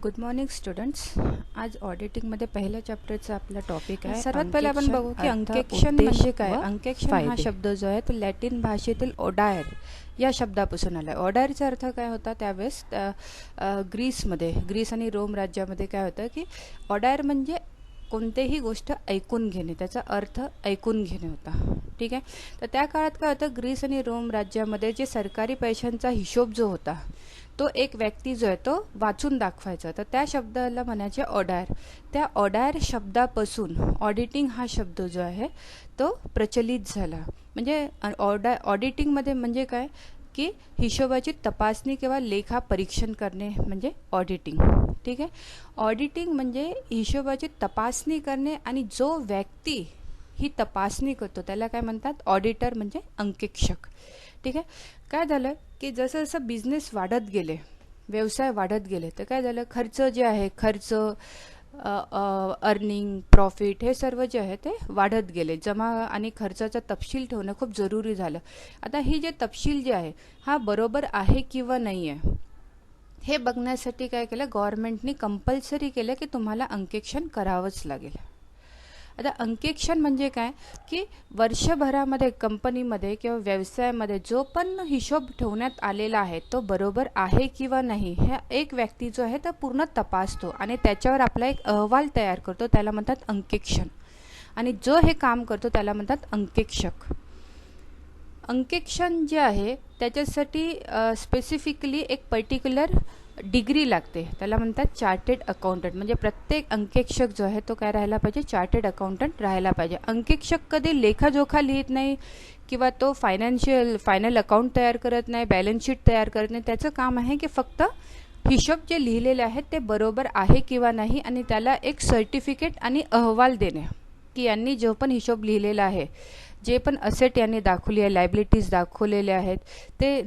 Good morning students. आज ऑडिटिंगमध्ये पहिल्या चॅप्टरचा आपला टॉपिक आहे. सर्वात पहिले आपण बघू की अंकेक्षण म्हणजे काय. अंकेक्षण हा शब्द जो आहे तो लॅटिन भाषेतील ओडायर या शब्दापासून आला आहे. ओडायरचा अर्थ काय होता त्यावेळेस ग्रीस आणि रोम राज्यामध्ये काय होतं की ओडायर म्हणजे कोणतेही गोष्ट ऐकून घेणे, त्याचा अर्थ ऐकून घेणे होता. ठीक आहे. तर त्या काळात काय होतं, ग्रीस आणि रोम राज्यामध्ये जे सरकारी पैशांचा हिशोब जो होता तो एक व्यक्ती जो आहे तो वाचून दाखवायचा, तर त्या शब्दाला म्हणायचे ऑडायर. त्या ऑडायर शब्दापासून ऑडिटिंग हा शब्द जो आहे तो प्रचलित झाला. म्हणजे ऑडिटिंगमध्ये म्हणजे काय की हिशोबाची तपासणी किंवा लेखा परीक्षण करणे म्हणजे ऑडिटिंग. ठीक आहे. ऑडिटिंग म्हणजे हिशोबाची तपासणी करणे, आणि जो व्यक्ती ही तपासणी करतो त्याला काय म्हणतात, ऑडिटर म्हणजे अंकेक्षक. ठीक आहे. काय झालं की जसं जसं बिझनेस वाढत गेले, व्यवसाय वाढत गेले, तर काय झालं, खर्च जे आहे, खर्च अर्निंग प्रॉफिट हे सर्व जे आहे ते वाढत गेले. जमा आणि खर्चाचा तपशील ठेवणं खूप जरुरी झालं. आता ही जे तपशील जे आहे हा बरोबर आहे किंवा नाही आहे हे बघण्यासाठी काय केलं, गव्हर्नमेंटनी कंपल्सरी केलं की तुम्हाला अंकेक्षण करावंच लागेल. आता अंकेक्षण म्हणजे काय की वर्षभरामध्ये कंपनीमध्ये किंवा व्यवसायामध्ये जो पण हिशोब ठेवण्यात आलेला आहे तो बरोबर आहे किंवा नाही हे एक व्यक्ती जो आहे तो पूर्ण तपासतो आणि त्याच्यावर आपला एक अहवाल तयार करतो, त्याला म्हणतात अंकेक्षण. आणि जो हे काम करतो त्याला म्हणतात अंकेक्षक. अंकेक्षण जे आहे त्याच्यासाठी स्पेसिफिकली एक पर्टिक्युलर डिग्री लागते, त्याला म्हणतात चार्टेड अकाउंटंट. म्हणजे प्रत्येक अंकेक्षक जो आहे तो काय राहायला पाहिजे, चार्टेड अकाउंटंट राहायला पाहिजे. अंकेक्षक कधी लेखाजोखा लिहित नाही किंवा तो फायनल अकाउंट तयार करत नाही, बॅलन्स शीट तयार करत नाही. त्याचं काम आहे की फक्त हिशोब जे लिहिलेले आहेत ते बरोबर आहे किंवा नाही, आणि त्याला एक सर्टिफिकेट आणि अहवाल देणे की यांनी जो पण हिशोब लिहिलेला आहे, जे पण असेट यांनी दाखवली आहे, लायबिलिटीज दाखवलेले आहेत, ते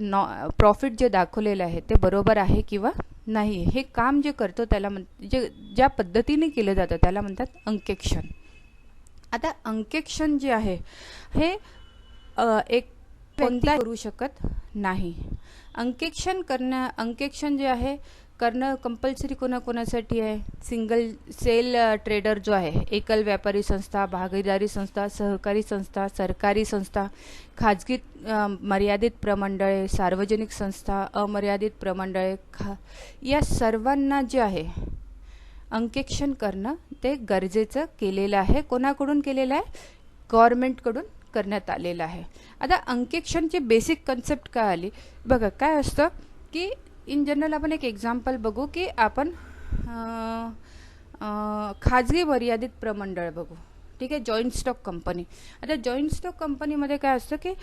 प्रॉफिट जे दाखवलेले आहे ते बरोबर आहे किंवा नाही, हे काम जे करतो त्याला जे ज्या पद्धतीने केलं जातं त्याला म्हणतात अंकेक्षण. आता अंकेक्षण जे आहे हे एक कोणता करू शकत नाही. अंकेक्षण जे आहे करणं कंपल्सरी कोणाकोणासाठी आहे, सिंगल सेल ट्रेडर जो आहे, एकल व्यापारी संस्था, भागीदारी संस्था, सहकारी संस्था, सरकारी संस्था, खाजगी मर्यादित प्रमंडळे, सार्वजनिक संस्था, अमर्यादित प्रमंडळे, या सर्वांना जे आहे अंकेक्षण करणं ते गरजेचं केलेलं आहे. कोणाकडून केलेलं आहे, गव्हर्नमेंटकडून करण्यात आलेलं आहे. आता अंकेक्षणची बेसिक कन्सेप्ट काय आली बघा. काय असतं की इन जनरल आपण एक एक्झाम्पल बघू की आपण खाजगी मर्यादित प्रमंडळ बघू. ठीक आहे. Joint stock company. आता जॉईंट स्टॉक कंपनीमध्ये काय असतं की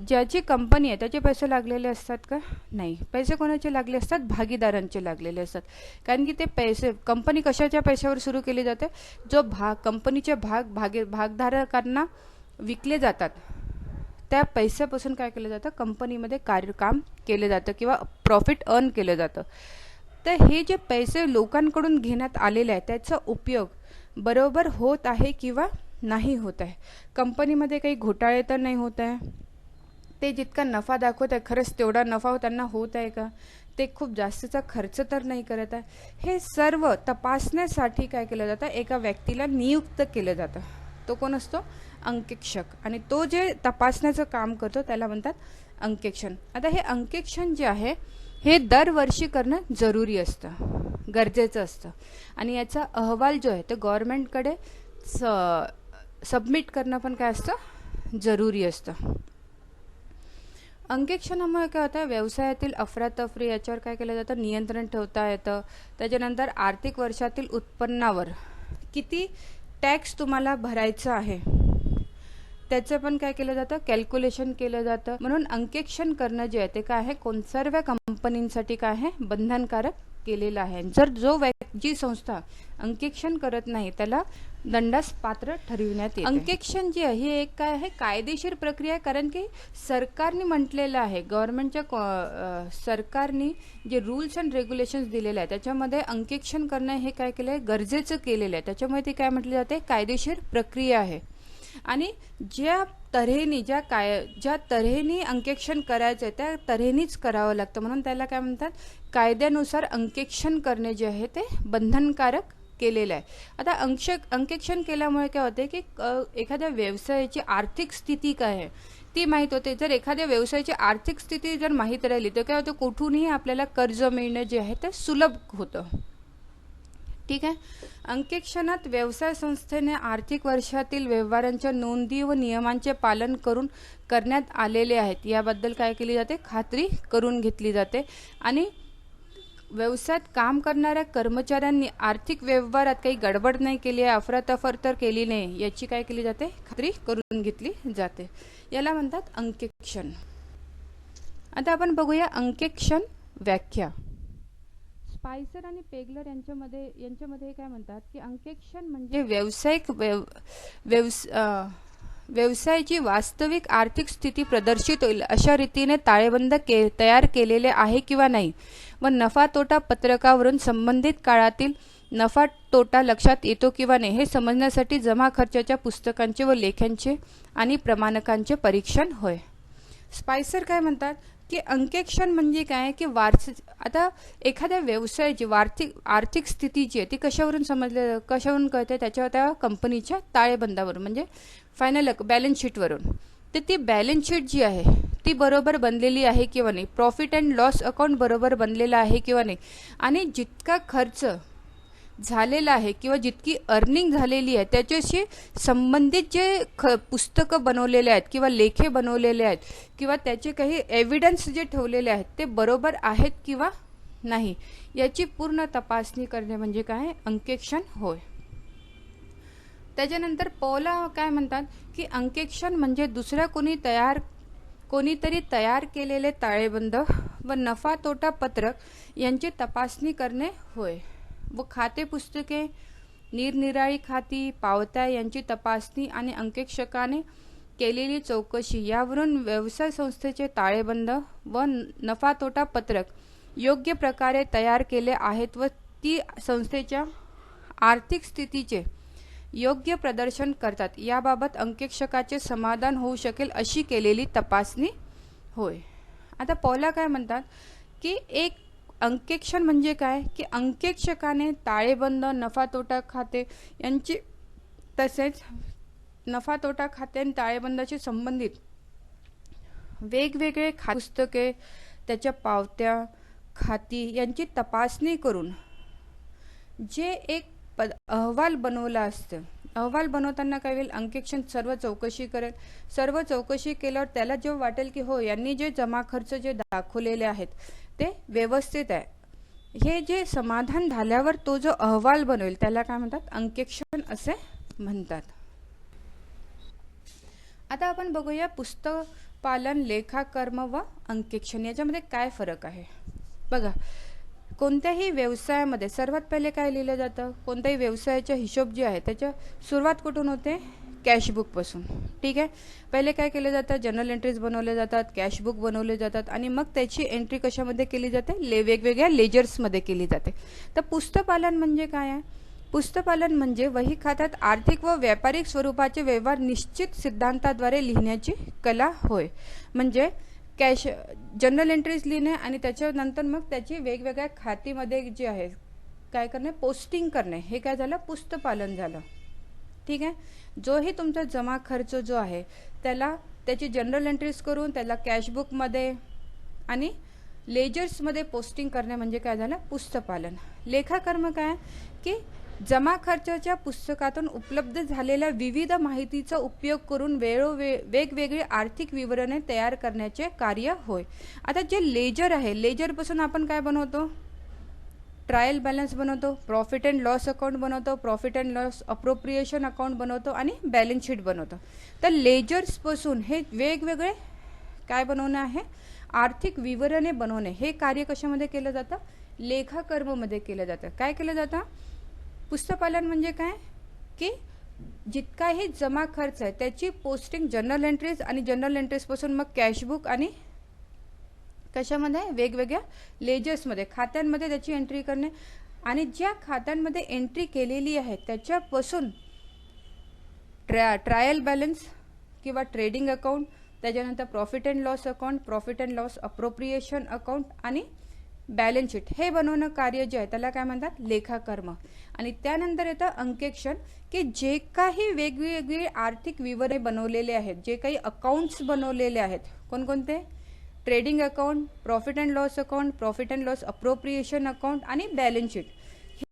ज्याची कंपनी आहे त्याचे पैसे लागलेले असतात का, नाही. पैसे कोणाचे लागले असतात, भागीदारांचे लागलेले असतात. कारण की ते पैसे कंपनी कशाच्या पैशावर सुरू केली जाते, जो कंपनीचे भागधारकांना विकले जातात त्या पैशापासून काय केलं जातं, कंपनीमध्ये काम केलं जातं किंवा प्रॉफिट अर्न केलं जातं. तर हे जे पैसे लोकांकडून घेण्यात आलेले आहे त्याचा उपयोग बरोबर होत आहे किंवा नाही होत आहे. कंपनीमध्ये काही घोटाळे तर नाही होत आहे, ते जितका नफा दाखवत आहे खरंच तेवढा नफा त्यांना होत आहे का, ते खूप जास्तचा खर्च तर नाही करत आहे. हे सर्व तपासण्यासाठी काय केलं जातं, एका व्यक्तीला नियुक्त केलं जातं. तो कोण असतो, अंकेक्षक. आणि तो जे तपासण्याचं काम करतो त्याला म्हणतात अंकेक्षण. आता हे अंकेक्षण जे आहे हे दरवर्षी करणं जरुरी असतं, गरजेचं असतं. आणि याचा अहवाल जो आहे तो गव्हर्नमेंटकडे सबमिट करणं पण काय असतं, जरुरी असतं. अंकेक्षणामुळे काय होतं, व्यवसायातील अफरातफरी याच्यावर काय केलं जातं, नियंत्रण ठेवता येतं. त्याच्यानंतर आर्थिक वर्षातील उत्पन्नावर किती टॅक्स तुम्हाला भरायचं आहे त्याचं पण काय केलं जातं, कॅल्क्युलेशन केलं जातं. म्हणून अंकेक्षण करणं जे आहे ते काय आहे, सर्व कंपनींसाठी काय आहे, बंधनकारक केलेलं आहे. जर जी संस्था अंकेक्षण करत नाही त्याला दंडास पात्र ठरविण्यात येते. अंकेक्षण जे आहे हे एक काय आहे, कायदेशीर प्रक्रिया आहे. कारण की सरकारने म्हटलेलं आहे, सरकारने जे रूल्स अँड रेग्युलेशन्स दिलेले आहे त्याच्यामध्ये अंकेक्षण करणं हे काय केलं आहे, गरजेचं केलेलं आहे. त्याच्यामुळे ते काय म्हटले जाते, कायदेशीर प्रक्रिया आहे. आणि ज्या तऱ्हेने अंकेक्षण करायचं आहे त्या तऱ्हेनेच करावं लागतं, म्हणून त्याला काय म्हणतात, कायद्यानुसार अंकेक्षण करणे जे आहे ते बंधनकारक केलेलं आहे. आता अंकेक्षण केल्यामुळे काय होते की एखाद्या व्यवसायाची आर्थिक स्थिती काय आहे ती माहीत होते. जर एखाद्या व्यवसायाची आर्थिक स्थिती जर माहीत राहिली तर काय होतं, कुठूनही आपल्याला कर्ज मिळणं जे आहे ते सुलभ होतं. ठीक आहे. अंकेक्षणात व्यवसाय संस्थेने आर्थिक वर्षातील व्यवहारांच्या नोंदी व नियमांचे पालन करून करण्यात आलेले आहेत याबद्दल काय केली जाते, खात्री करून घेतली जाते. आणि व्यवसायात काम करणाऱ्या कर्मचाऱ्यांनी आर्थिक व्यवहारात काही गडबड नाही केली आहे, अफरातफर तर केली नाही, याची काय केली जाते, खात्री करून घेतली जाते. याला म्हणतात अंकेक्षण. आता आपण बघूया अंकेक्षण व्याख्या. स्पायसर आणि पेगलर यांच्यामध्ये काय म्हणतात की अंकेक्षण म्हणजे व्यवसायाची वास्तविक आर्थिक स्थिती प्रदर्शित होईल अशा रीतीने ताळेबंद तयार केलेले आहे किंवा नाही, व नफा तोटा पत्रकावरून संबंधित काळातील नफा तोटा लक्षात येतो किंवा नाही हे समजण्यासाठी जमा खर्चाच्या पुस्तकांचे व लेख्यांचे आणि प्रमाणकांचे परीक्षण होय. स्पायसर काय म्हणतात की अंकेक्षण म्हणजे काय की आता एखाद्या व्यवसायाची आर्थिक स्थिती जी आहे ती कशावरून कळते, त्या कंपनीच्या ताळेबंदावरून म्हणजे फायनल बॅलन्स शीटवरून. तर ती बॅलन्स शीट जी आहे ती बरोबर बनलेली आहे किंवा नाही, प्रॉफिट अँड लॉस अकाउंट बरोबर बनलेला आहे किंवा नाही, आणि जितका खर्च झालेला आहे किंवा जितकी अर्निंग झालेली आहे त्याच्याशी संबंधित जे पुस्तकं बनवलेले आहेत किंवा लेखे बनवलेले आहेत किंवा त्याचे काही एव्हिडन्स जे ठेवलेले आहेत ते बरोबर आहेत किंवा नाही याची पूर्ण तपासणी करणे म्हणजे काय, अंकेक्षण होय. त्याच्यानंतर पॉला काय म्हणतात की अंकेक्षण म्हणजे दुसऱ्या कोणीतरी तयार केलेले ताळेबंद व नफा तोटा पत्रक यांची तपासणी करणे होय, व खाते पुस्तके, निरनिराळी खाती, पावत्या यांची तपासणी आणि अंकेक्षकाने केलेली चौकशी यावरून व्यवसाय संस्थेचे ताळेबंद व नफा तोटा पत्रक योग्य प्रकारे तयार केले आहेत व ती संस्थेच्या आर्थिक स्थितीचे योग्य प्रदर्शन करतात याबाबत अंकेक्षकाचे समाधान होऊ शकेल अशी केलेली तपासणी होय. आता पॉला काय म्हणतात की अंकेक्षण म्हणजे काय की अंकेक्षकाने ताळेबंद, नफा तोटा खाते यांची तसेच नफा तोटा खाते आणि ताळेबंदाशी संबंधित वेगवेगळे पुस्तके, त्याच्या पावत्या, खाती यांची तपासणी करून जे एक अहवाल बनवला असतं, अहवाल बनवताना काय होईल, अंकेक्षण सर्व चौकशी करेल. सर्व चौकशी केल्यावर त्याला जेव्हा वाटेल की हो यांनी जे जमा खर्च जे दाखवलेले आहेत ते व्यवस्थित आहे, हे जे समाधान झाल्यावर तो जो अहवाल बनवेल त्याला काय म्हणतात, अंकेक्षण असे म्हणतात. आता आपण बघूया पुस्तकपालन, लेखाकर्म व अंकेक्षण याच्यामध्ये काय फरक आहे. बघा, कोणत्याही व्यवसायामध्ये सर्वात पहिले काय लिहिलं जातं, कोणत्याही व्यवसायाचा हिशोब जे आहे त्याच्या सुरुवात कुठून होते, कॅशबुकपासून. ठीक आहे. पहिले काय केलं जातं, जर्नल एंट्रीज बनवले जातात, कॅशबुक बनवले जातात आणि मग त्याची एंट्री कशामध्ये केली जाते, वेगवेगळ्या लेजर्समध्ये केली जाते. तर पुस्तकपालन म्हणजे काय आहे, पुस्तकपालन म्हणजे वही खात्यात आर्थिक व व्यापारिक स्वरूपाचे व्यवहार निश्चित सिद्धांताद्वारे लिहिण्याची कला होय. म्हणजे जनरल एंट्रीज लिहिणे आणि त्याच्यानंतर मग त्याची वेगवेगळ्या खातीमध्ये जे आहे काय करणे, पोस्टिंग करणे, हे काय झालं, पुस्तकपालन झालं. ठीक आहे. जोही तुमचा जमा खर्च जो आहे त्याची जनरल एंट्रीज करून त्याला कॅशबुकमध्ये आणि लेजर्समध्ये पोस्टिंग करणे म्हणजे काय झालं, पुस्तकपालन. लेखाकर्म काय की जमा खर्चाच्या पुस्तकातून उपलब्ध झालेल्या विविध माहितीचा उपयोग करून वेगवेगळी आर्थिक विवरणे तयार करण्याचे कार्य होय. आता जे लेजर आहे, लेजरपासून आपण काय बनवतो, ट्रायल बॅलन्स बनवतो, प्रॉफिट अँड लॉस अकाउंट बनवतो, profit and loss appropriation account बनवतो आणि बॅलन्स शीट बनवतो. तर लेजर्सपासून हे वेगवेगळे काय बनवणे आहे, आर्थिक विवरणे बनवणे, हे कार्य कशामध्ये केलं जातं, लेखाकर्ममध्ये केलं जातं. काय केलं जातं, पुस्तकपालन म्हणजे काय की जितकाही जमा खर्च आहे त्याची पोस्टिंग जनरल एंट्रीज आणि जनरल एंट्रीजपासून मग कॅशबुक आणि कशामध्ये, वेगवेगळ्या लेजर्समध्ये, खात्यांमध्ये त्याची एंट्री करणे आणि ज्या खात्यांमध्ये एंट्री केलेली आहे त्याच्यापासून ट्रायल बॅलन्स किंवा ट्रेडिंग अकाउंट, त्याच्यानंतर profit and loss account, profit and loss appropriation account आणि बॅलन्स शीट हे बनवणं कार्य जे आहे त्याला काय म्हणतात, लेखाकर्म. आणि त्यानंतर येतं अंकेक्षण, की जे काही वेगवेगळे आर्थिक विवरणे बनवलेले आहेत, जे काही अकाउंट्स बनवलेले आहेत, कोणकोणते, trading account, profit and loss account, profit and loss appropriation account आणि बॅलन्स शीट,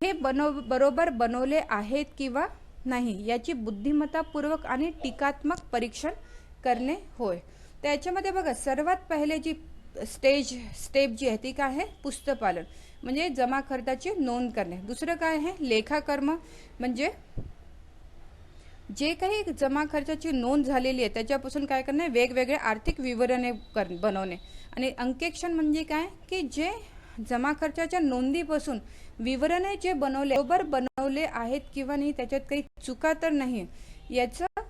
हे बरोबर बनवले आहेत किंवा नाही याची बुद्धिमत्तापूर्वक आणि टीकात्मक परीक्षण करणे होय. त्याच्यामध्ये बघा सर्वात पहिले जी स्टेप जी आहे ती काय आहे, पुस्तपालन म्हणजे जमा खर्चाची नोंद करणे. दुसरं काय आहे, लेखाकर्म म्हणजे जे काही जमा खर्चाची नोंद झालेली आहे त्याच्यापासून काय करणे, वेगवेगळे आर्थिक विवरणे बनवणे. आणि अंकेक्षण म्हणजे काय, की जे जमा खर्चाच्या नोंदीपासून विवरणे जे बरोबर बनवले आहेत किंवा नाही, त्याच्यात काही चुका तर नाही याचं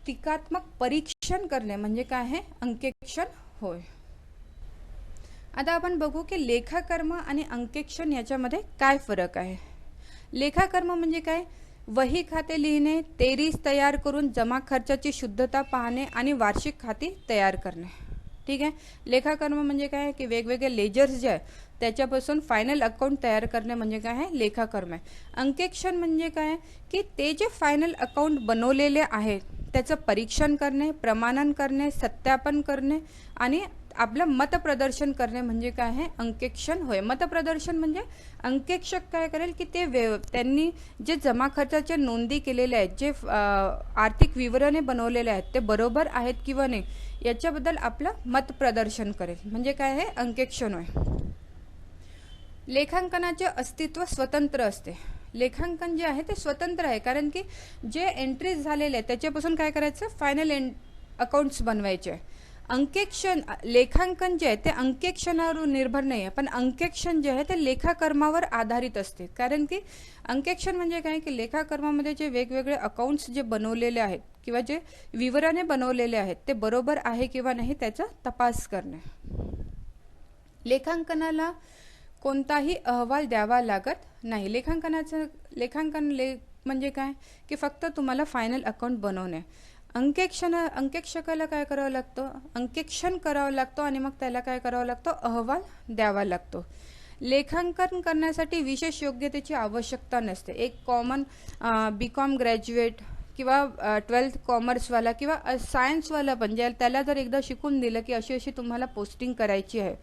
टीकात्मक परीक्षण करणे म्हणजे काय आहे, अंकेक्षण होय. आता आपण बघू की लेखाकर्म आणि अंकेक्षण याच्यामध्ये काय फरक आहे. लेखाकर्म म्हणजे काय, वही खाते लिहिणे, तेरीस तयार करून जमा खर्चाची शुद्धता पाहणे आणि वार्षिक खाती तयार करणे. ठीक आहे. लेखाकर्म म्हणजे काय, की वेगवेगळे लेजर्स जे आहे त्याच्यापासून फायनल अकाउंट तयार करणे म्हणजे काय आहे, लेखाकर्म आहे. अंकेक्षण म्हणजे काय, की ते जे फायनल अकाउंट बनवलेले आहेत त्याचं परीक्षण करणे, प्रमाणन करणे, सत्यापन करणे आणि आपलं मतप्रदर्शन करणे म्हणजे काय आहे, अंकेक्षण होय. मतप्रदर्शन म्हणजे अंकेक्षक काय करेल, की ते त्यांनी जे जमा खर्चाच्या नोंदी केलेल्या आहेत, जे आर्थिक विवरणे बनवलेले आहेत ते बरोबर आहेत किंवा नाही याच्याबद्दल आपलं मतप्रदर्शन करेल म्हणजे काय आहे, अंकेक्षण होय. लेखांकनाचे अस्तित्व स्वतंत्र असते. लेखांकन जे आहे ते स्वतंत्र आहे, कारण की जे एंट्रीज झालेले आहेत त्याच्यापासून काय करायचं, फायनल अकाउंट्स बनवायचे. अंकेक्षण लेखांकन जे आहे ते अंकेक्षणावर निर्भर नाही आहे, पण अंकेक्षण जे आहे ते लेखाकर्मावर आधारित असते. कारण की अंकेक्षण म्हणजे काय, की लेखाकर्मामध्ये जे वेगवेगळे अकाउंट्स जे बनवलेले आहेत किंवा जे विवरणे बनवलेले आहेत ते बरोबर आहे किंवा नाही त्याचा तपास करणे. लेखांकनाला कोणताही अहवाल द्यावा लागत नाही. लेखांकन म्हणजे काय, की फक्त तुम्हाला फायनल अकाउंट बनवणे. अंकेक्षकाला काय करावं लागतं, अंकेक्षण करावं लागतं आणि मग त्याला काय करावं लागतं, अहवाल द्यावा लागतो. लेखांकन करण्यासाठी विशेष योग्यतेची आवश्यकता नसते. एक कॉमन BCom ग्रॅज्युएट किंवा 12th कॉमर्सवाला किंवा सायन्सवाला पण त्याला जर एकदा शिकून दिलं की अशी अशी तुम्हाला पोस्टिंग करायची आहे,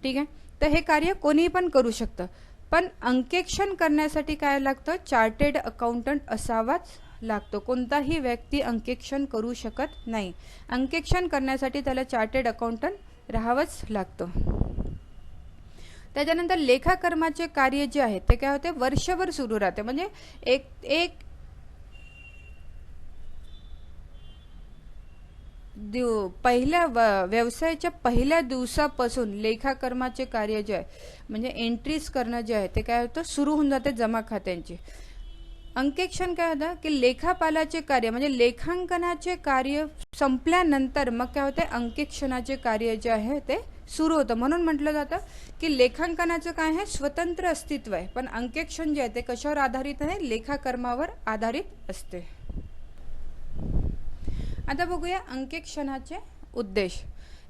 ठीक आहे, तर हे कार्य कोणीही पण करू शकतं. पण अंकेक्षण करण्यासाठी काय लागतं, चार्टेड अकाउंटंट असावाच लागतो. कोणताही व्यक्ती अंकेक्षण करू शकत नाही. अंकेक्षण करण्यासाठी त्याला चार्टेड अकाउंटंट राहावंच लागतं. त्याच्यानंतर लेखाकर्माचे कार्य जे आहे ते काय होते, वर्षभर सुरू राहते. म्हणजे एक पहिल्या व्यवसायाच्या पहिल्या दिवसापासून लेखाकर्माचे कार्य जे आहे म्हणजे एंट्रीज करणं जे आहे ते काय होतं, सुरू होऊन जाते जमा खात्यांची. अंकेक्षण काय होतं, की लेखापालाचे कार्य म्हणजे लेखांकनाचे कार्य संपल्यानंतर मग काय होते, अंकेक्षणाचे कार्य जे आहे ते सुरू होतं. म्हणून म्हटलं जातं की लेखांकनाचं काय आहे, स्वतंत्र अस्तित्व आहे, पण अंकेक्षण जे आहे ते कशावर आधारित आहे, लेखाकर्मावर आधारित असते. आता बघूया अंकेक्षणाचे उद्देश.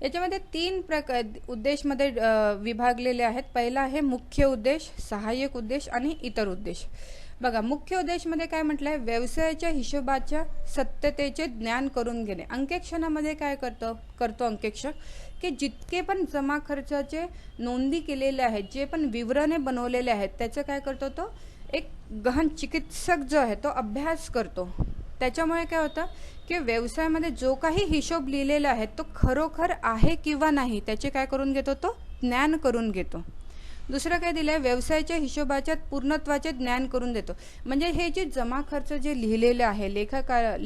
याच्यामध्ये 3 उद्देशमध्ये विभागलेले आहेत. पहिला आहे मुख्य उद्देश, सहाय्यक उद्देश आणि इतर उद्देश. बघा, मुख्य उद्देशमध्ये काय म्हटलं आहे, व्यवसायाच्या हिशोबाच्या सत्यतेचे ज्ञान करून घेणे. अंकेक्षणामध्ये काय करतो अंकेक्षक, की जितके पण जमा खर्चाचे नोंदी केलेले आहेत, जे पण विवरणे बनवलेले आहेत त्याचं काय करतो, तो एक गहन चिकित्सक जो आहे तो अभ्यास करतो. त्याच्यामुळे काय होतं, की व्यवसायामध्ये जो काही हिशोब लिहिलेला आहे तो खरोखर आहे किंवा नाही त्याचे काय करून घेतो, तो ज्ञान करून घेतो. दुसरं काय दिलं आहे, व्यवसायाच्या हिशोबाच्या पूर्णत्वाचे ज्ञान करून देतो. म्हणजे हे जे जमा खर्च जे लिहिलेले आहे,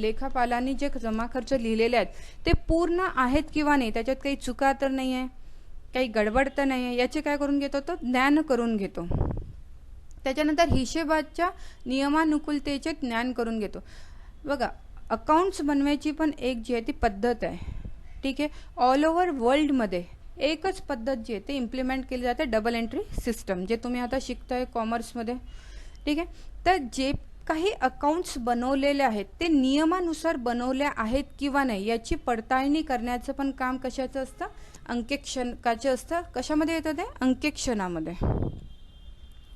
लेखापालांनी जे जमा खर्च लिहिलेले आहेत ते पूर्ण आहेत किंवा नाही, त्याच्यात काही चुका तर नाही आहे, काही गडबड तर नाही आहे, याचे काय करून घेतो, तो ज्ञान करून घेतो. त्याच्यानंतर हिशोबाच्या नियमानुकूलतेचे ज्ञान करून घेतो. बघा, अकाउंट्स बनवायची पण एक जी आहे ती पद्धत आहे, ठीक आहे. ऑल ओव्हर वर्ल्डमध्ये एकच पद्धत जी आहे ते इम्प्लिमेंट केली जाते, डबल एंट्री सिस्टम, जे तुम्ही आता शिकताय कॉमर्समध्ये, ठीक आहे. तर जे काही अकाउंट्स बनवलेले आहेत ते नियमानुसार बनवले आहेत किंवा नाही याची पडताळणी करण्याचं पण काम कशाचं असतं, अंकेक्षणाचं असतं. कशामध्ये येतं ते, अंकेक्षणामध्ये.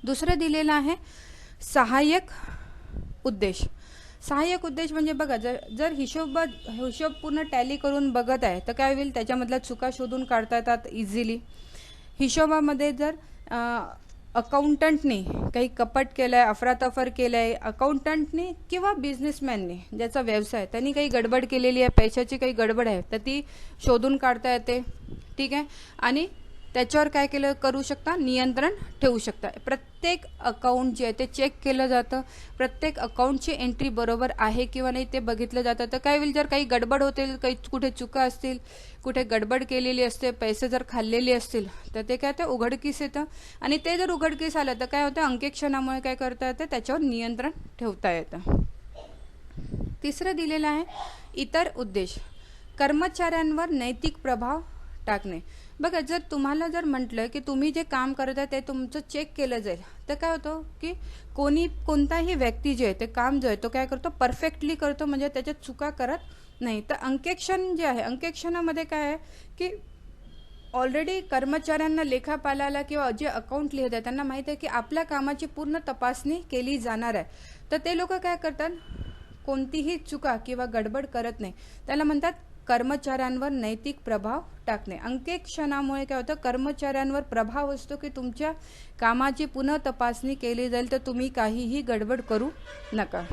दुसरं दिलेलं आहे सहाय्यक उद्देश. सहाय्यक उद्देश म्हणजे बघा, जर हिशोब पूर्ण टॅली करून बघत आहे तर काय होईल, त्याच्यामधल्या चुका शोधून काढता येतात इझिली. हिशोबामध्ये जर अकाउंटंटने काही कपट केलं आहे, अफरातफर केलं आहे, अकाउंटंटने किंवा बिझनेसमॅनने ज्याचा व्यवसाय त्यांनी काही गडबड केलेली आहे, पैशाची काही गडबड आहे तर ती शोधून काढता येते. ठीक आहे. आणि त्याच्यावर काय करू शकता, नियंत्रण ठेवू शकता. प्रत्येक अकाउंट जे आहे ते चेक केलं जातं. प्रत्येक अकाउंटची एंट्री बरोबर आहे किंवा नाही ते बघितलं जातं. तर काय होईल, जर काही गडबड होतील, काही कुठे चुका असतील, कुठे गडबड केलेली असते, पैसे जर खाल्लेले असतील तर ते काय ते उघडकीस येतं. आणि ते जर उघडकीस आलं तर काय होतं, अंकेक्षणामुळे काय करता येतं, त्याच्यावर नियंत्रण ठेवता येतं. तिसरं दिलेलं आहे इतर उद्देश. कर्मचाऱ्यांवर नैतिक प्रभाव टाकणे. बघा, जर तुम्हाला जर म्हटलं की तुम्ही जे काम करत आहे ते तुमचं चेक केलं जाईल तर काय होतं की कोणताही व्यक्ती जे आहे ते काम जो आहे तो काय करतो, परफेक्टली करतो, म्हणजे त्याच्यात चुका करत नाही. तर अंकेक्षण जे आहे, अंकेक्षणामध्ये काय आहे की ऑलरेडी कर्मचाऱ्यांना, लेखापालाला किंवा जे अकाउंट लिहित आहे त्यांना माहीत आहे की आपल्या कामाची पूर्ण तपासणी केली जाणार आहे. तर ते लोक काय करतात, कोणतीही चुका किंवा गडबड करत नाही. त्याला म्हणतात कर्मचाऱ्यांवर नैतिक प्रभाव टाकणे. अंकेक्षणामुळे काय होतं, कर्मचाऱ्यांवर प्रभाव असतो की तुमच्या कामाची पुनः तपासणी केली जाईल तर तुम्ही काहीही गडबड करू नका.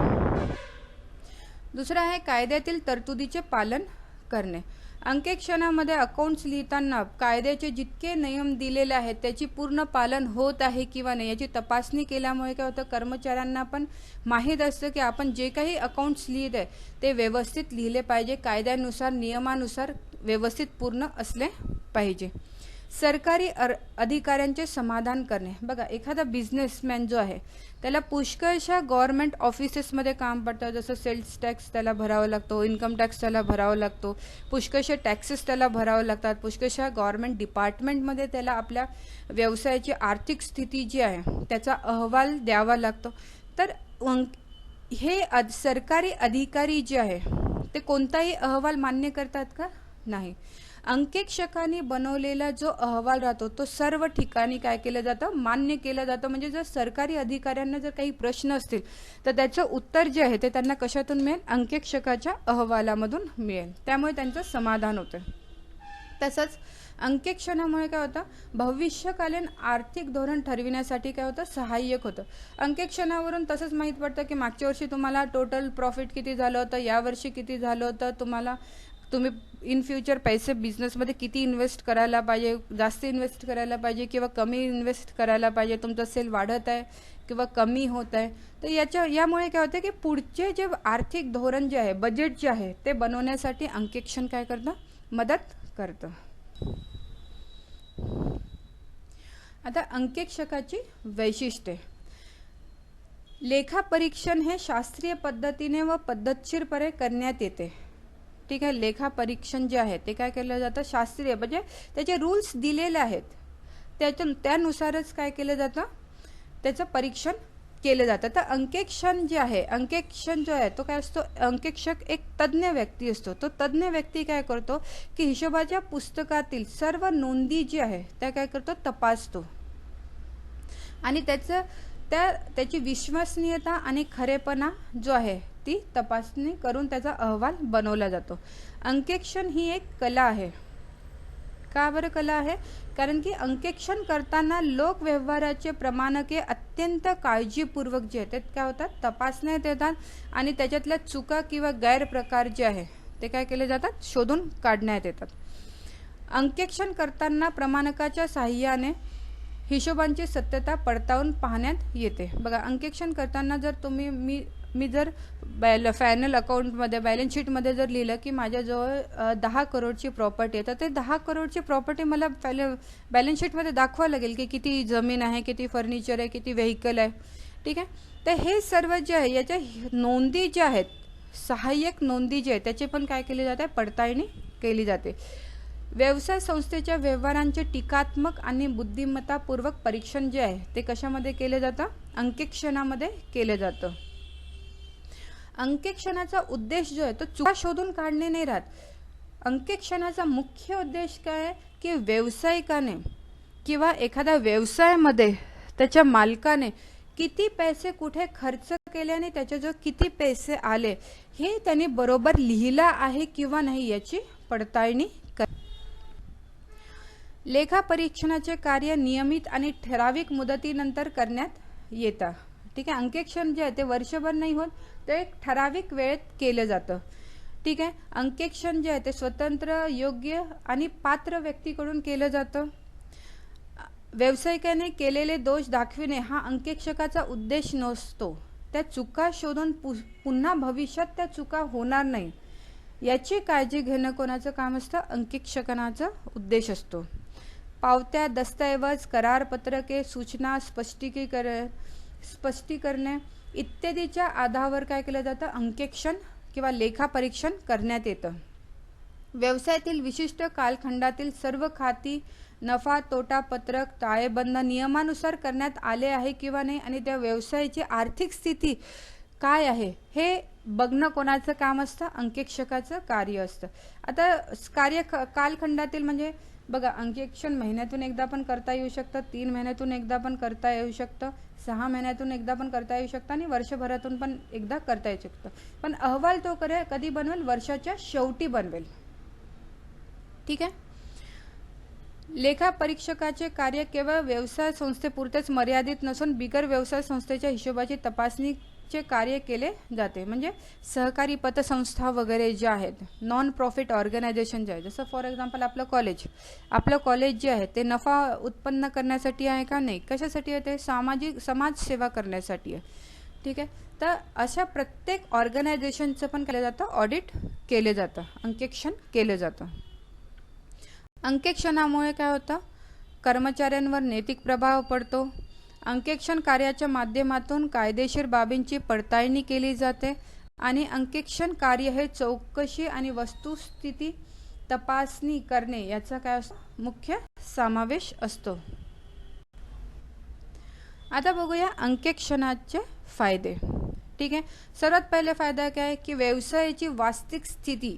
दुसरं आहे कायद्यातील तरतुदीचे पालन करणे. अंकेक्षणामध्ये अकाउंट्स लिहिताना कायद्याचे जितके नियम दिलेले आहेत त्याची पूर्ण पालन होत आहे किंवा नाही याची तपासणी केल्यामुळे काय होतं, कर्मचाऱ्यांना पण माहीत असतं की आपण जे काही अकाउंट्स लिहित आहे ते व्यवस्थित लिहिले पाहिजे, कायद्यानुसार, नियमानुसार व्यवस्थित पूर्ण असले पाहिजे. सरकारी अधिकाऱ्यांचे समाधान करणे. बघा, एखादा बिझनेसमॅन जो आहे त्याला पुष्कळशा गव्हर्नमेंट ऑफिसेसमध्ये काम पडतं. जसं सेल्स टॅक्स त्याला भरावा लागतो, इन्कम टॅक्स त्याला भरावा लागतो, पुष्कळशे टॅक्सेस त्याला भरावे लागतात, पुष्कळशा गव्हर्नमेंट डिपार्टमेंटमध्ये त्याला आपल्या व्यवसायाची आर्थिक स्थिती जी आहे त्याचा अहवाल द्यावा लागतो. तर हे सरकारी अधिकारी जे आहे ते कोणताही अहवाल मान्य करतात का, नाही. अंकेक्षकांनी बनवलेला जो अहवाल राहतो तो सर्व ठिकाणी काय केलं जातं, मान्य केलं जातं. म्हणजे जर सरकारी अधिकाऱ्यांना जर काही प्रश्न असतील तर त्याचं उत्तर जे आहे ते त्यांना कशातून मिळेल, अंकेक्षकाच्या अहवालामधून मिळेल. त्यामुळे त्यांचं समाधान होतं. तसंच अंकेक्षणामुळे काय होतं, भविष्यकालीन आर्थिक धोरण ठरविण्यासाठी काय होतं, सहाय्यक होतं. अंकेक्षणावरून तसंच माहीत पडतं की मागच्या वर्षी तुम्हाला टोटल प्रॉफिट किती झालं होतं, यावर्षी किती झालं होतं, तुम्ही इन फ्युचर पैसे बिझनेसमध्ये किती इन्व्हेस्ट करायला पाहिजे, जास्त इन्व्हेस्ट करायला पाहिजे किंवा कमी इन्व्हेस्ट करायला पाहिजे, तुमचं सेल वाढत आहे किंवा कमी होत आहे. तर यामुळे काय होतं की पुढचे जे आर्थिक धोरण जे आहे, बजेट जे आहे ते बनवण्यासाठी अंकेक्षण काय करतं, मदत करतं. आता अंकेक्षकाची वैशिष्ट्ये. लेखापरीक्षण हे शास्त्रीय पद्धतीने व पद्धतशीरपणे करण्यात येते. ठीक आहे. लेखापरीक्षण जे आहे ते काय केलं जातं, शास्त्रीय, म्हणजे त्याचे रूल्स दिलेले आहेत त्यानुसारच काय केलं जातं, त्याचं परीक्षण केलं जातं. तर अंकेक्षण जे आहे, अंकेक्षण जो आहे तो काय असतो, अंकेक्षक एक तज्ज्ञ व्यक्ती असतो. तो तज्ज्ञ व्यक्ती काय करतो की हिशोबाच्या पुस्तकातील सर्व नोंदी जी आहे त्या काय करतो, तपासतो आणि त्याची विश्वसनीयता आणि खरेपणा जो आहे ती तपासणी करून त्याचा अहवाल बनवला जातो. अंकेक्षण ही एक कला आहे. का बरं कला आहे, कारण की अंकेक्षण करताना लोक व्यवहाराचे प्रमाणके अत्यंत काळजीपूर्वक जे आहेत काय होतात, तपासण्यात येतात आणि त्याच्यातल्या चुका किंवा गैरप्रकार जे आहे ते काय केले जातात, शोधून काढण्यात येतात. अंकेक्षण करताना प्रमाणकाच्या साहाय्याने हिशोबांची सत्यता पडताळून पाहण्यात येते. बघा, अंकेक्षण करताना जर मी जर फायनल अकाउंटमध्ये, बॅलन्स शीटमध्ये जर लिहिलं की माझ्याजवळ 10 करोडची प्रॉपर्टी आहे, तर ते 10 करोडची प्रॉपर्टी मला बॅलन्स शीटमध्ये दाखवावं लागेल की किती जमीन आहे, किती फर्निचर आहे, किती व्हेकल आहे. ठीक आहे. तर हे सर्व जे आहे याच्या नोंदी ज्या आहेत, सहाय्यक नोंदी जे आहेत त्याचे पण काय केले जाते, पडताळणी केली जाते. व्यवसाय संस्थेच्या व्यवहारांचे टीकात्मक आणि बुद्धिमत्तापूर्वक परीक्षण जे आहे ते कशामध्ये केले जातं, अंकेक्षणामध्ये केलं जातं. अंकेक्षणाचा उद्देश जो आहे तो चुका शोधून काढणे नाही राहत. अंकेक्षणाचा मुख्य उद्देश काय आहे की व्यावसायिकाने किंवा एखाद्या व्यवसायामध्ये त्याच्या मालकाने किती पैसे कुठे खर्च केले आणि त्याच्याजवळ किती पैसे आले हे त्यांनी बरोबर लिहिला आहे किंवा नाही याची पडताळणी कर. लेखापरीक्षणाचे कार्य नियमित आणि ठराविक मुदतीनंतर करण्यात येतं. ठीक आहे. अंकेक्षण जे आहे ते वर्षभर नाही होत, ते एक ठराविक वेळेत केलं जातं. ठीक आहे. अंकेक्षण जे आहे ते स्वतंत्र, योग्य आणि पात्र व्यक्तीकडून केलं जातं. व्यावसायिकाने केलेले दोष दाखविणे हा अंकेक्षकाचा उद्देश नसतो. त्या चुका शोधून पुन्हा भविष्यात त्या चुका होणार नाही याची काळजी घेणं कोणाचं काम असतं? अंकेक्षकाचा उद्देश असतो. पावत्या, दस्तऐवज, करारपत्रके, सूचना, स्पष्टीकरणे इत्यादीच्या आधारावर काय केलं जातं? अंकेक्षण किंवा लेखापरीक्षण करण्यात येतं. व्यवसायातील विशिष्ट कालखंडातील सर्व खाती, नफा तोटा पत्रक, ताळेबंद नियमानुसार करण्यात आले आहे किंवा नाही आणि त्या व्यवसायाची आर्थिक स्थिती काय आहे हे बघणं कोणाचं काम असतं? अंकेक्षकाचं कार्य असतं. आता कालखंडातील म्हणजे बघा, अंकेक्षण महिन्यातून एकदा पण करता येऊ शकतं, 3 महिन्यातून एकदा पण करता येऊ शकतं, 6 महिन्यातून एकदा पण करता येऊ शकतं आणि वर्षभरातून पण एकदा करता येऊ शकतं. पण अहवाल तो कधी बनवेल? वर्षाच्या शेवटी बनवेल. ठीक आहे. लेखापरीक्षकाचे कार्य केवळ व्यवसाय संस्थेपुरतेच मर्यादित नसून बिगर व्यवसाय संस्थेच्या हिशोबाची तपासणीचे कार्य केले जाते. म्हणजे सहकारी पतसंस्था वगैरे जे आहेत, नॉन प्रॉफिट ऑर्गनायझेशन जे आहे, जसं फॉर एक्झाम्पल आपलं कॉलेज जे आहे ते नफा उत्पन्न करण्यासाठी आहे का? नाही. कशासाठी आहे ते? समाजसेवा करण्यासाठी आहे. ठीक आहे. तर अशा प्रत्येक ऑर्गनायझेशनचं पण केलं जातं, ऑडिट केले जातं, अंकेक्षण केलं जातं. अंकेक्षणामुळे काय होतं? कर्मचाऱ्यांवर नैतिक प्रभाव पडतो. अंकेक्षण कार्याच्या माध्यमातून कायदेशीर बाबींची पडताळणी केली जाते आणि अंकेक्षण कार्य हे चौकशी आणि वस्तुस्थिती तपासणी करणे याचा काय असतो? मुख्य समावेश असतो. आता बघूया अंकेक्षणाचे फायदे. ठीक आहे. सर्वात पहिले फायदा काय की व्यवसायाची वास्तविक स्थिती,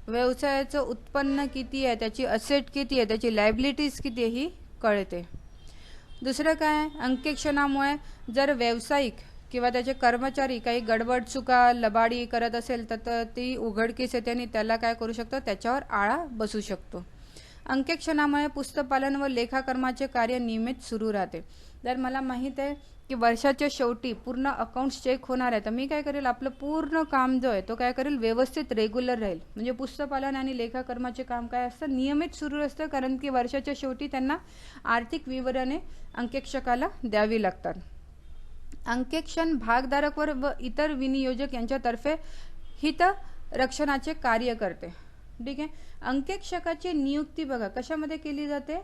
व्यवसायाचं उत्पन्न किती आहे, त्याची असेट किती आहे, त्याची लायबिलिटीज किती आहे ही कळते. दुसरं काय? अंकेक्षणामुळे जर व्यावसायिक किंवा त्याचे कर्मचारी काही गडबड चुका लबाडी करत असेल तर ती उघडकीस येते आणि त्याला काय करू शकतो? त्याच्यावर आळा बसू शकतो. अंकेक्षणामुळे पुस्तकपालन व लेखाकर्माचे कार्य नियमित सुरू राहते. जर मला माहीत आहे की वर्षाच्या शेवटी पूर्ण अकाउंट्स चेक होणार आहे तर मी काय करेल? आपलं पूर्ण काम जो आहे तो काय करेल? व्यवस्थित रेग्युलर राहील. म्हणजे पुस्तकपालन आणि लेखाकर्माचे काम काय असतं? नियमित सुरू असतं, कारण की वर्षाच्या शेवटी त्यांना आर्थिक विवरणे अंकेक्षकाला द्यावी लागतात. अंकेक्षण भागधारकवर व इतर विनियोजक यांच्यातर्फे हितरक्षणाचे कार्य करते. ठीक आहे. अंकेक्षकाची नियुक्ती बघा कशामध्ये केली जाते?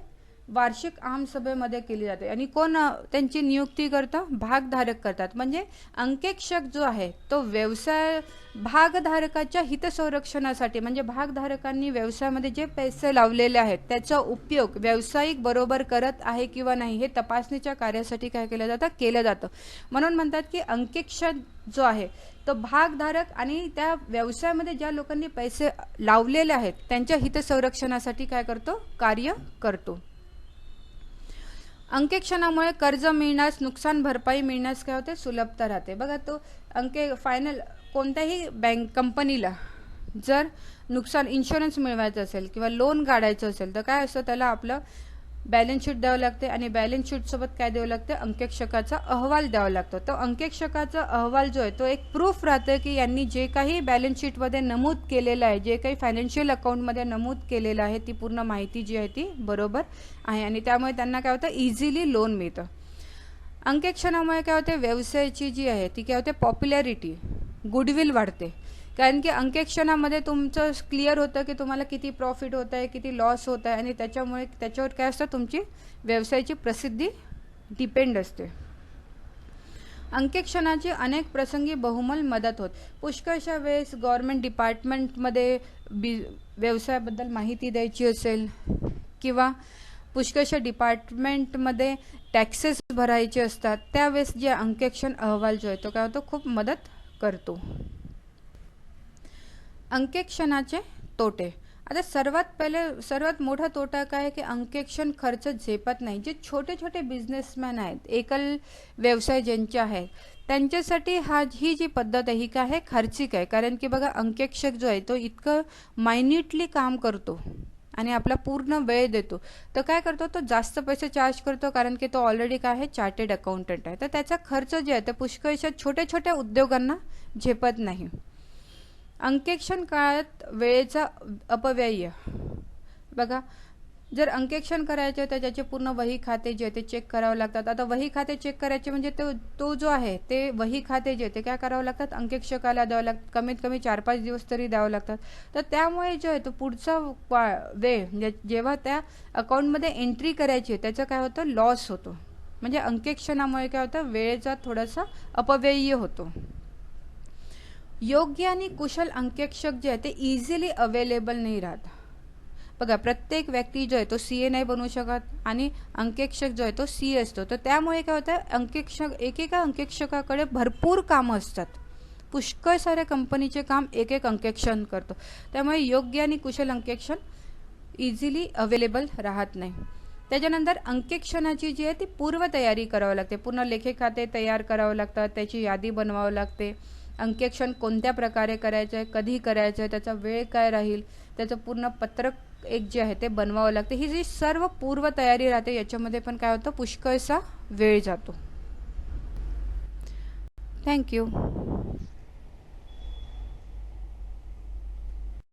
वार्षिक आमसभेमध्ये केली जाते. आणि कोण त्यांची नियुक्ती करतं? भागधारक करतात. म्हणजे अंकेक्षक जो आहे तो व्यवसाय भागधारकाच्या हितसंरक्षणासाठी, म्हणजे भागधारकांनी व्यवसायामध्ये जे पैसे लावलेले आहेत त्याचा उपयोग व्यावसायिक बरोबर करत आहे किंवा नाही हे तपासणीच्या कार्यासाठी काय केलं जातं? म्हणून म्हणतात की अंकेक्षक जो आहे तो भागधारक आणि त्या व्यवसायामध्ये ज्या लोकांनी पैसे लावलेले आहेत त्यांच्या हितसंरक्षणासाठी काय करतो? कार्य करतो. अंकेक्षणामुळे कर्ज मिळण्यास, नुकसान भरपाई मिळण्यास काय होते? सुलभता राहते. बघा, तो फायनल कोणत्याही बँक कंपनीला जर नुकसान इन्शुरन्स मिळवायचं असेल किंवा लोन काढायचं असेल तर काय असतं? त्याला आपलं बॅलन्स शीट द्यावं लागते आणि बॅलन्स शीट सोबत काय द्यावं लागतं? अंकेक्षकाचा अहवाल द्यावा लागतो. तो अंकेक्षकाचा अहवाल जो आहे तो एक प्रूफ राहतं की यांनी जे काही बॅलन्स शीटमध्ये नमूद केलेलं आहे, जे काही फायनान्शियल अकाउंटमध्ये नमूद केलेलं आहे ती पूर्ण माहिती जी आहे ती बरोबर आहे आणि त्यामुळे त्यांना काय होतं? इझिली लोन मिळतं. अंकेक्षणामुळे काय होते? व्यवसायाची जी आहे ती काय होते? पॉप्युलॅरिटी, गुडविल वाढते. कारण की अंकेक्षणामध्ये तुमचं क्लिअर होतं की तुम्हाला किती प्रॉफिट होत आहे, किती लॉस होत आहे आणि त्याच्यावर काय असतं? तुमची व्यवसायाची प्रसिद्धी डिपेंड असते. अंकेक्षणाची अनेक प्रसंगी बहुमोल मदत होत. पुष्कळशा वेळेस गव्हर्नमेंट डिपार्टमेंटमध्ये व्यवसायाबद्दल माहिती द्यायची असेल किंवा पुष्कळशा डिपार्टमेंटमध्ये टॅक्सेस भरायचे असतात त्यावेळेस जे अंकेक्षण अहवाल जो आहे तो काय होतो? खूप मदत करतो. अंकेक्षणाचे तोटे. आता सर्वात मोठा तोटा काय आहे की अंकेक्षण खर्च झेपत नाही. जे छोटे छोटे बिझनेसमॅन आहेत, एकल व्यवसाय ज्यांचे आहेत, त्यांच्यासाठी ही जी पद्धत आहे ही काय आहे, खर्चिक आहे. कारण की बघा, अंकेक्षक जो आहे तो इतकं मायन्युटली काम करतो आणि आपला पूर्ण वेळ देतो. तर काय करतो, तो जास्त पैसे चार्ज करतो कारण की तो ऑलरेडी काय आहे, चार्टेड अकाउंटंट आहे. तर त्याचा खर्च जे आहे ते पुष्कळशा छोट्या छोट्या उद्योगांना झेपत नाही. अंकेक्षण काळात वेळेचा अपव्यय. बघा, जर अंकेक्षण करायचे तर त्याचे पूर्ण वही खाते जे ते चेक करावं लागतात. आता वही खाते चेक करायचे म्हणजे तो जो आहे ते वही खाते जे ते काय करावं लागतात, अंकेक्षकाला द्यावं लागतात. कमीत कमी 4-5 दिवस तरी द्यावं लागतात. तर त्यामुळे जो आहे तो पुढचा वेळ म्हणजे जेव्हा त्या अकाउंटमध्ये एंट्री करायची त्याचं काय होतं, लॉस होतो. म्हणजे अंकेक्षणामुळे काय होतं, वेळेचा थोडासा अपव्यय होतो. योग्य आणि कुशल अंकेक्षक जे आहे ते इझिली अवेलेबल नाही राहत. बघा, प्रत्येक व्यक्ती जो आहे तो CA नाही बनवू शकत आणि अंकेक्षक जो आहे तो CA असतो. तर त्यामुळे काय होतं, एकेका अंकेक्षकाकडे भरपूर कामं असतात. पुष्कळ साऱ्या कंपनीचे काम एक अंकेक्षण करतो. त्यामुळे योग्य आणि कुशल अंकेक्षण इझिली अवेलेबल राहत नाही. त्याच्यानंतर अंकेक्षणाची जी आहे ती पूर्वतयारी करावी लागते. पूर्ण लेखे खाते तयार करावं लागतात, त्याची यादी बनवावं लागते. अंकेक्षण कोणत्या प्रकारे करायचं आहे, कधी करायचं आहे, त्याचा वेळ काय राहील, त्याचं पूर्ण पत्रक एक जे आहे ते बनवावं लागते. ही जी सर्व पूर्वतयारी राहते याच्यामध्ये पण काय होतं, पुष्कळसा वेळ जातो. थँक्यू.